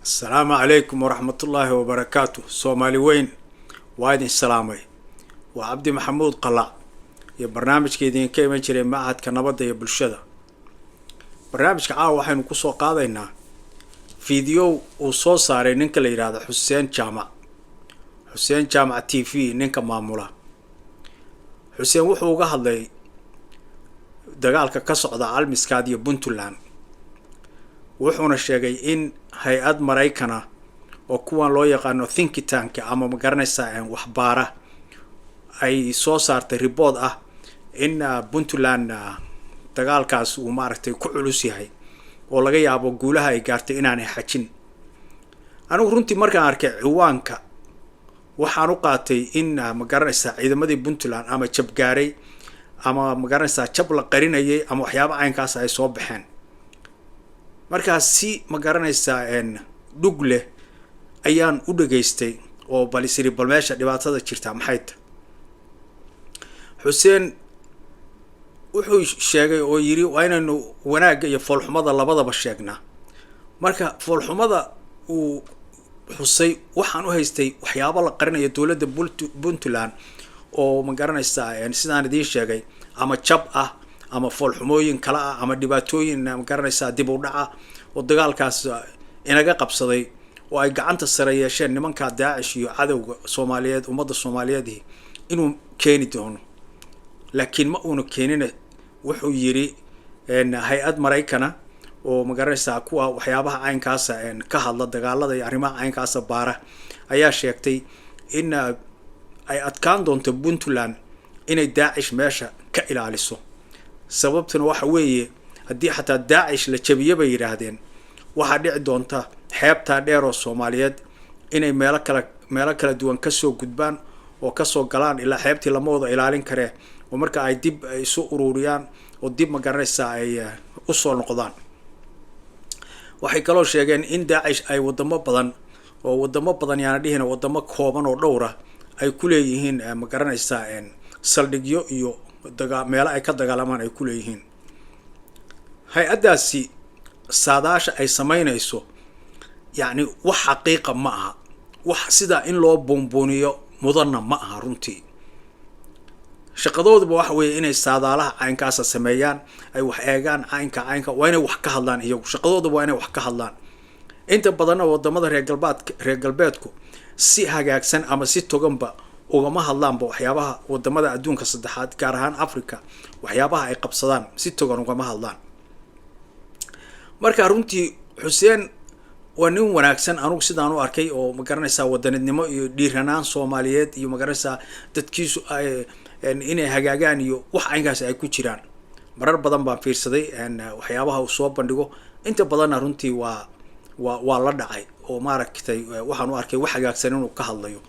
السلام عليكم ورحمة الله وبركاته. سومالي وين وايد السلامي وعبد محمود قلع يا برنامج كيدين كيما جري معهد كنبض يا بالشدة. برنامج عاو waxaynu ku soo qaadaynaa فيديو uu soo saaray ninka la yiraahdo Xuseen Jaamac TV ninka maamula. Xuseen wuxuu uga hadlay dagaalka ka socda Almiskaad iyo Puntland. wuxuuna sheegay in hay-ad Maraykana oo kuwan loo yaqaano think tank ama magaranaysaa waxbaara ay soo saartay report ah in Puntland dagaalkaas uu maaragtay ku culus yahay oo laga yaabo guulaha ay gaartay inaanay xajin. anigu runtii markaan arkay ciwaanka waxaan u qaatay in magaranaysaa ciidamadii Puntland ama jab gaaray ama magaranaysaa jab la qarinayay ama waxyaabo caynkaas ay soo baxeen. markaas si magaranaysaa dhug leh ayaan u dhageystay oo balisiri bal meesha dhibaatada jirta maxay tahay. Xuseen wuxuu sheegay oo yiri waa inaynu wanaagga iyo foolxumada labadaba sheegnaa. marka foolxumada uu xusay waxaan u haystay waxyaabo la qarinayo dowladda Puntland oo magaranaysaa sidaan idiin sheegay ama jab ah ama foolxumooyin kala ah ama dhibaatooyin magaranaysaa dib u dhaca oo dagaalkaas inaga qabsaday oo ay gacanta sare yeesheen nimanka Daacish iyo cadawga Soomaaliyeed ummadda Soomaaliyeed inuu keeni doono. laakiin ma uuna keenin. wuxuu yiri hay-ad Maraykana oo magaranaysaa kuwa waxyaabaha caynkaas ka hadla dagaalada iyo arrimaha caynkaas baara ayaa sheegtay in ay adkaan doonto Puntland inay Daacish meesha ka ilaaliso. sababtuna waxa weeye haddii xataa Daacish la jabiyo bay yiraahdeen waxa dhici doonta xeebta dheer oo Soomaaliyeed inay meelo kala duwan ka soo gudbaan oo ka soo galaan ilaa xeebtii lama wada ilaalin kare oo marka ay dib isu ururiyaan oo dib magaranaysaa ay u soo noqdaan. waxay kaloo sheegeen in Daacish ay wadamo badan yaana dhihina wadamo kooban oo dhowra ay ku leeyihiin magaranaysaa saldhigyo iyo meelo ay ka dagaalamaan ay ku leeyihiin. hay-adaasi saadaasha ay samaynayso yacni wax xaqiiqa ma aha, wax sida in loo buunbuuniyo mudanna ma aha. runtii shaqadooduba waxa weeye inay saadaalaha caynkaasa sameeyaan, ay wax eegaan caynka waa inay wax ka hadlaan iyagu. shaqadooduba waa inay wax ka hadlaan. inta badanna wadamada reer galbeedku si hagaagsan ama si toganba ugama hadlaanba waxyaabaha wadamada adduunka saddexaad gaar ahaan Afrika waxyaabaha ay qabsadaan si togan ugama hadlaan. marka runtii Xuseen waa nin wanaagsan anigu sidaan u arkay oo magaranaysaa wadanidnimo iyo dhiiranaan Soomaaliyeed iyo magaranaysaa dadkiisu inay hagaagaan iyo wax aynkaas ay ku jiraan. marar badan baan fiirsaday waxyaabaha uu soo bandhigo. inta badanna runtii waa la dhacay oo maaragtay waxaan u arkay wax hagaagsan inuu ka hadlayo.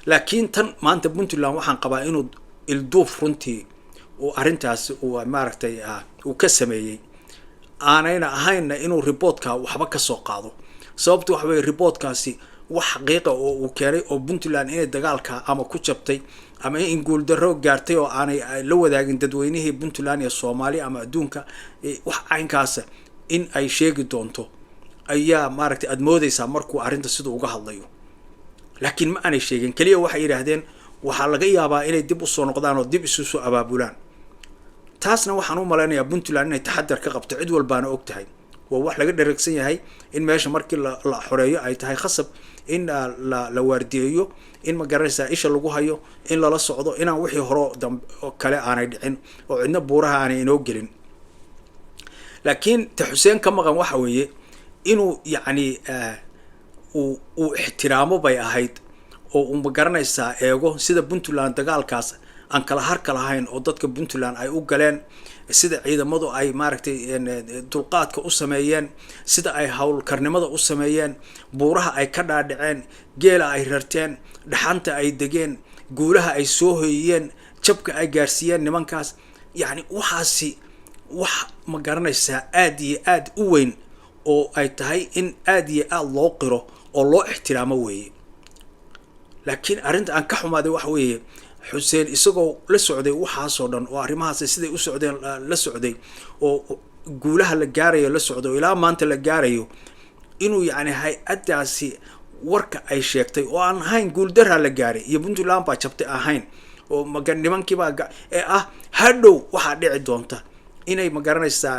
laakiin tan maanta Puntland waxaan qabaa inuu ilduuf runtii oo arintaas uu maaragtay uu ka sameeyay aanayna ahayna inuu reportka waxba ka soo qaado. sababtu waxa weeye reportkaasi wax xaqiiqa oo uu keenay oo Puntland inay dagaalka ama ku jabtay ama in guul darro gaartay oo aanay la wadaagin dadweynihii Puntland iyo Soomaali ama adduunka wax caynkaas in ay sheegi doonto ayaa maaragtay aad moodaysaa markuu arinta sida uga hadlayo. laakiin ma aanay sheegin, kaliya waxay yiraahdeen waxa laga yaabaa inay dib u soo noqdaan oo dib isu soo abaabulaan. taasna waxaan u maleynayaa Puntland inay taxadar ka qabto, cid walbaana og tahay. waa wax laga dheregsan yahay in meesha markii la xoreeyo ay tahay khasab in la waardiyeeyo, in magaranaysaa isha lagu hayo, in lala socdo inaan wixii hore kale aanay dhicin oo cidna buuraha aanay inoo gelin. laakiin ta Xuseen ka maqan waxa weeye inuu yacni uu ixtiraamo bay ahayd oo uu magaranaysaa eego sida Puntland dagaalkaas aan kala harka lahayn oo dadka Puntland ay u galeen, sida ciidamadu ay maaragtay dulqaadka u sameeyeen, sida ay hawlkarnimada u sameeyeen, buuraha ay ka dhaadhaceen, geela ay rarteen, dhaxanta ay degeen, guulaha ay soo hoyiyeen, jabka ay gaarsiiyeen nimankaas. yacni waxaasi wax magaranaysaa aad iyo aad u weyn oo ay tahay in aad iyo aad loo qiro oo loo ixtiraamo weeye. laakiin arrinta aan ka xumaaday waxa weeye Xuseen isagoo la socday waxaasoo dhan oo arrimahaas siday u socdeen la socday oo guulaha la gaarayo la socdo ilaa maanta la gaarayo inuu yani hay-adaasi warka ay sheegtay oo aan ahayn guuldaraa la gaaray iyo puntland baa jabtay ahayn oo nimankiibaa ee ah hadhow waxaa dhici doonta inay magaranaysaa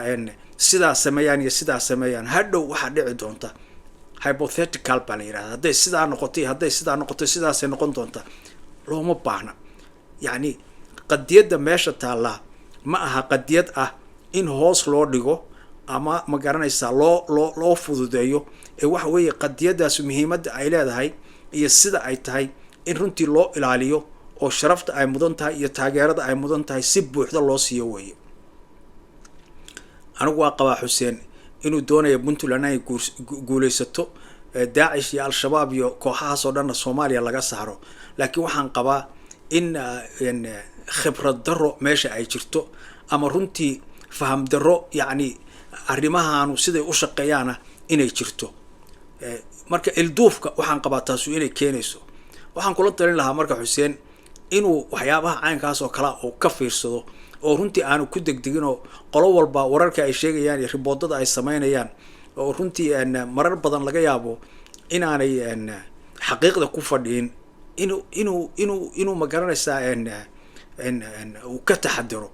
sidaas sameeyaan iyo sidaas sameeyaan hadhow waxaa dhici doonta hypothetical baa la yidhahda hadday sidaa noqotay hadday sidaa noqotay sidaasay noqon doonta looma baahna yacni qadiyadda meesha taallaa ma aha qadiyad ah in hoos loo dhigo ama ma garanaysaa loo fududeeyo ee waxa weeye qadiyadaas muhiimadda ay leedahay iyo sida ay tahay in runtii loo ilaaliyo oo sharafta ay mudan tahay iyo taageerada ay mudan tahay si buuxda loo siiyo weeye anigu waa qabaa xuseen inuu doonayo puntland ay guulaysato daacish iyo al-shabaab iyo kooxahaas oo dhanna soomaaliya laga saaro laakiin waxaan qabaa in khibrad darro meesha ay jirto ama runtii faham darro yacni arrimahaanu siday u shaqeeyaana inay jirto marka ilduufka waxaan qabaa taasu inay keenayso waxaan kula talin lahaa marka xuseen inuu waxyaabaha caynkaas oo kala oo ka fiirsado oo runtii aanu ku degdegin oo qolo walba wararka ay sheegayaan iyo riboodada ay sameynayaan oo runtii marar badan laga yaabo inaanay xaqiiqda ku fadhiin inuu ma garanaysaa uu ka taxadiro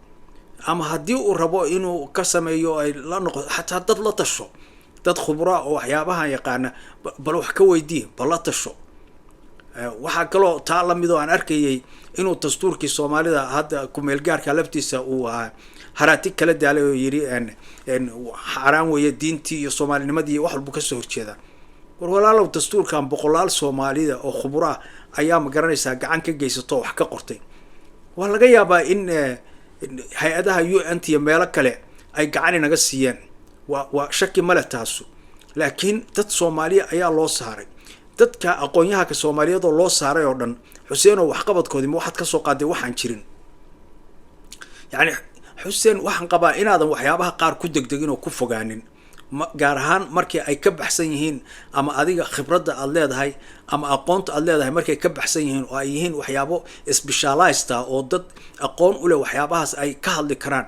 ama haddii uu rabo inuu ka sameeyo ay la noqoto xataa dad la tasho dad khubraa oo waxyaabahan yaqaana bal wax ka weydii bal la tasho waxaa kaloo taa lamid oo aan arkayay inuu dastuurkii soomaalida hadda ku-meelgaarka laftiisa uu haraati kala daalay oo yidhi xaaraan weeye diintii iyo soomaalinimadii wax walbu kasoo horjeeda war walaalow dastuurkan boqolaal soomaalida oo khubraa ayaa ma garanaysaa gacan ka geysato wax ka qortay waa laga yaabaa in hay-adaha UN iyo meelo kale ay gacan inaga siiyeen waa shaki male taasu laakiin dad soomaaliya ayaa loo saaray dadka aqoon-yahanka soomaaliyeed oo loo saaray oo dhan xuseen oo waxqabadkoodii ma waxaad ka soo qaaday waxaan jirin yacni xuseen waxaan qabaa inaadan waxyaabaha qaar ku degdegin oo ku fogaanin gaar ahaan markii ay ka baxsan yihiin ama adiga khibradda aad leedahay ama aqoonta aad leedahay markay ka baxsan yihiin oo ay yihiin waxyaabo specialized ah oo dad aqoon u leh waxyaabahaas ay ka hadli karaan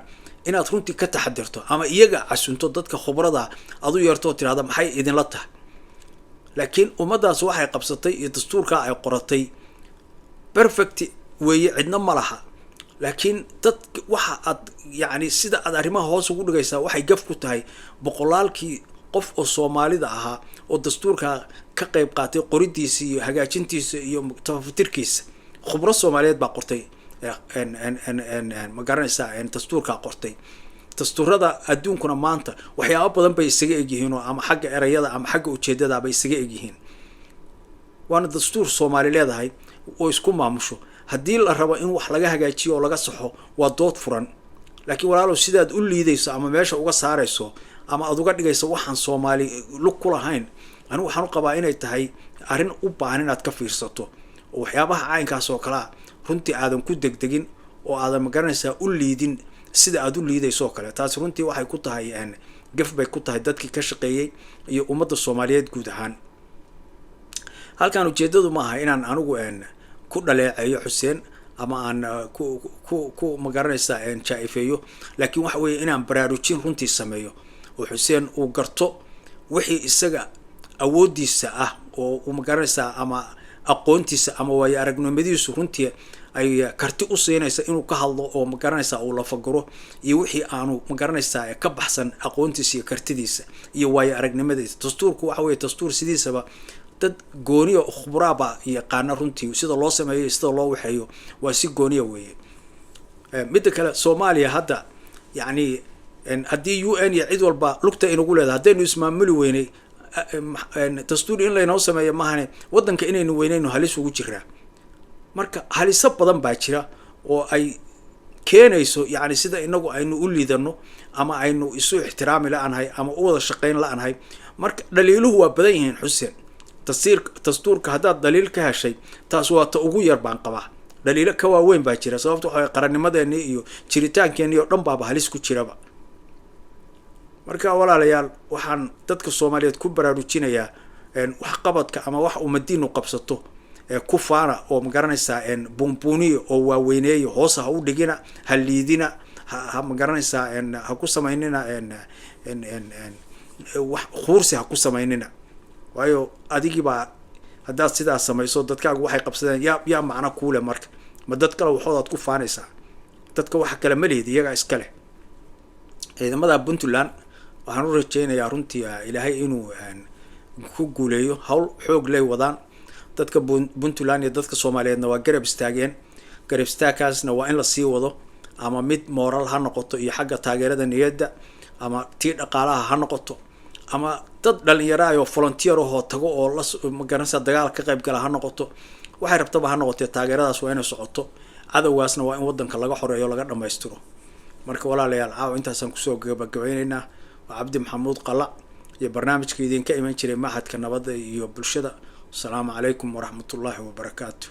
inaad runtii ka taxadirto ama iyaga casunto dadka khibrada aad u yeerto oo tirahda maxay idinla tahay laakiin ummaddaas waxay qabsatay iyo dastuurkaa ay qoratay perfect weeye cidna ma laha laakiin dad waxa aad yacni sida aad arrimaha hoos ugu dhigaysaa waxay gaf ku tahay boqolaalkii qof oo soomaalida ahaa oo dastuurka ka qayb qaatay qoridiisa iyo hagaajintiisa iyo tafatirkiisa khubro soomaaliyeed baa qortay ma garanaysaa dastuurkaa qortay dastuurada adduunkuna maanta waxyaabo badan bay isaga egyihiin oo ama xagga erayada ama xagga ujeedada bay isaga egyihiin waana dastuur soomaali leedahay oo isku maamusho haddii la rabo in wax laga hagaajiyo oo laga saxo waa dood furan laakiin walaalow sidaad u liidayso ama meesha uga saarayso ama aad uga dhigayso waxaan soomaali lug ku lahayn anigu waxaan u qabaa inay tahay arrin u baahan inaad ka fiirsato oo waxyaabaha caynkaas oo kalea runtii aadan ku degdegin oo aadan ma garanaysaa u liidin sida aad u liidayso oo kale taasi runtii waxay ku tahay gaf bay ku tahay dadkii ka shaqeeyey iyo ummadda soomaaliyeed guud ahaan halkan ujeedadu ma aha inaan anigu ku dhaleeceeyo xuseen ama aan ku ma garanaysaa jaa-ifeeyo laakiin waxa weeye inaan baraarujin runtii sameeyo oo xuseen uu garto wixii isaga awooddiisa ah oo uu ma garanaysaa ama aqoontiisa ama waayo aragnimadiisu runtii ay karti u siinaysa inuu ka hadlo oo ma garanaysaa uu la faguro iyo wixii aanu ma garanaysaa ka baxsan aqoontiisa iyo kartidiisa iyo waayo aragnimadiisa dastuurku waxa weeye dastuur sidiisaba dad gooniya khuburaaba yaqaana runtii sida loo sameeyo sida loo waxeeyo waa si gooniya weeye midda kale soomaaliya hadda yacni haddii UN iyo cid walba lugta inagu leedahay haddaynu ismaamuli weynay dastuur in laynoo sameeyo mahane waddanka inaynu weynayno halis ugu jiraa marka haliso badan baa jira oo ay keenayso yacni sida inagu aynu u liidano ama aynu isu ixtiraami la-anahay ama u wada shaqayn la-anahay marka dhaliiluhu waa badan yihiin xuseen dastuurka haddaad dhaliil ka heshay taas waa ta ugu yar baan qabaa dhaliilo ka waaweyn baa jira sababta waxa qarannimadeeni iyo jiritaankeenii oo dhan baaba halis ku jiraba marka walaalayaal waxaan dadka soomaaliyeed ku baraarujinayaa waxqabadka ama wax ummadiinu qabsato ku faana oo ma garanaysaa buunbuuniya oo waaweyneeya hoos ha u dhigina ha liidina ha ma garanaysaa ha ku samaynina wax khuursi ha ku samaynina waayo adigii baa haddaad sidaas samayso dadkaagu waxay qabsadeen yaa macno kuule marka ma dad kale waxoodaad ku faanaysaa dadka waxa kale ma lihid iyagaa iska leh ciidamada Puntland waxaan u rajaynayaa runtii ilaahay inuu ku guuleeyo hawl xoog leh wadaan dadka Puntland iyo dadka Soomaaliyeedna waa garab istaageen garab istaagkaasna waa in la sii wado ama mid moral ha noqoto iyo xagga taageerada niyadda ama tii dhaqaalaha ha noqoto ama dad dhalinyaro ah oo volunteer oo tago oo la magaranaysa dagaal ka qayb gala ha noqoto waxay rabtaba ha noqotee taageeradaas waa inay socoto cadawgaasna waa in wadanka laga xoreeyo laga dhameystiro marka walaalayaal caaw intaasaan kusoo gabagabaynaynaa waa Cabdi Maxamuud Qala iyo barnaamijka idinka iman jiray Mahadka Nabadda iyo Bulshada. Assalaamu calaykum waraxmatullaahi wabarakaatuh.